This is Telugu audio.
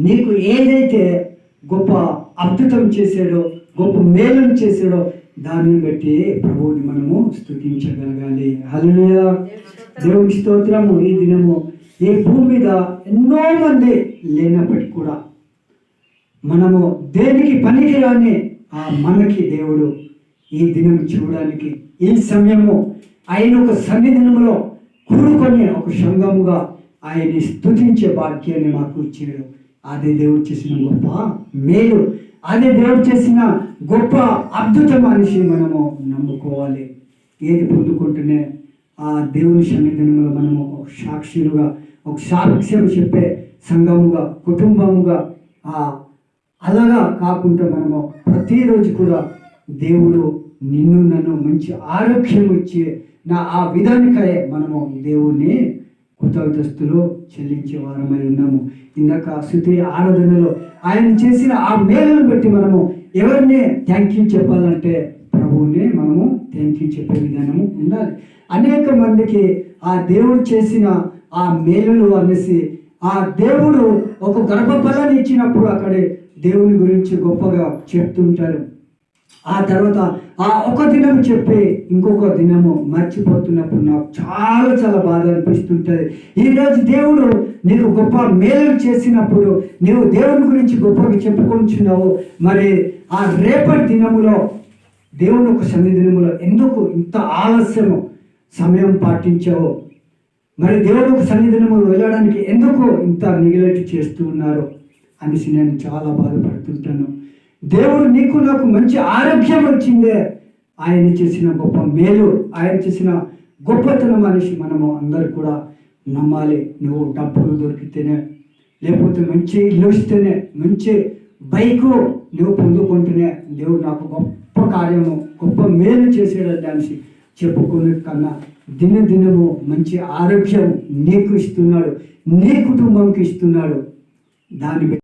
నీకు ఏదైతే గొప్ప అద్భుతం చేశాడో, గొప్ప మేలును చేశాడో దానిని బట్టి ప్రభువుని మనము స్తుతించగలగాలి. హల్లెలూయా, దేవునికి స్తోత్రము. ఈ దినము ఈ భూమి మీద ఎన్నో మంది లేనప్పటికీ కూడా మనము దేనికి పనికిరాని మనకి దేవుడు ఈ దినం చూడడానికి, ఈ సమయము ఆయన ఒక సన్నిధానంలో కూడుకొని ఒక సంఘముగా ఆయన్ని స్తుతించే భాగ్యాన్ని మాకు ఇచ్చాడు. అదే దేవుడు చేసిన గొప్ప మేలు, అదే దేవుడు చేసిన గొప్ప అద్భుతం అనేసి మనము నమ్ముకోవాలి. ఏది పొందుకుంటూనే ఆ దేవుని సన్నిధానంలో మనము ఒక సాక్షులుగా, ఒక సాక్ష్యం చెప్పే సంఘముగా, కుటుంబముగా అలాగా కాకుండా మనము ప్రతిరోజు కూడా దేవుడు నిన్ను నన్ను మంచి ఆరోగ్యం ఇచ్చి ఆ విధానికై మనము దేవుణ్ణి కృతజ్ఞతలు చెల్లించే వారమై ఉన్నాము. ఇందాక స్తుతి ఆరాధనలో ఆయన చేసిన ఆ మేలును బట్టి మనము ఎవరిని థ్యాంక్ యూ చెప్పాలంటే ప్రభువుని మనము థ్యాంక్ యూ చెప్పే విధానము ఉండాలి. అనేక మందికి ఆ దేవుడు చేసిన ఆ మేలులు అనేసి ఆ దేవుడు ఒక గర్భఫలాన్ని ఇచ్చినప్పుడు అక్కడే దేవుని గురించి గొప్పగా చెప్తుంటారు. ఆ తర్వాత ఆ ఒక దినం చెప్పి ఇంకొక దినము మర్చిపోతున్నప్పుడు నాకు చాలా చాలా బాధ అనిపిస్తుంటుంది. ఈరోజు దేవుడు నీకు గొప్ప మేలు చేసినప్పుడు నీవు దేవుని గురించి గొప్పగా చెప్పుకుంటున్నావు. మరి ఆ రేపటి దినములో దేవుని ఒక సన్నిధినములో ఎందుకు ఇంత ఆలస్యము సమయం పాటించావు? మరి దేవుని ఒక సన్నిధినము వెళ్ళడానికి ఎందుకు ఇంత నెగ్లెక్ట్ చేస్తూ ఉన్నారు అనేసి నేను చాలా బాధపడుతుంటాను. దేవుడు నీకు నాకు మంచి ఆరోగ్యం వచ్చిందే ఆయన చేసిన గొప్ప మేలు, ఆయన చేసిన గొప్పతనం అనేసి మనము అందరు కూడా నమ్మాలి. నువ్వు డబ్బులు దొరికితేనే, లేకపోతే మంచి ఇల్లు ఇస్తేనే, మంచి బైకు నువ్వు పొందుకుంటేనే దేవుడు నాకు గొప్ప కార్యము, గొప్ప మేలు చేసేటట్టు అనేసి చెప్పుకునే కన్నా దినదినము మంచి ఆరోగ్యం నీకు ఇస్తున్నాడు, నీ కుటుంబంకి ఇస్తున్నాడు. దాన్ని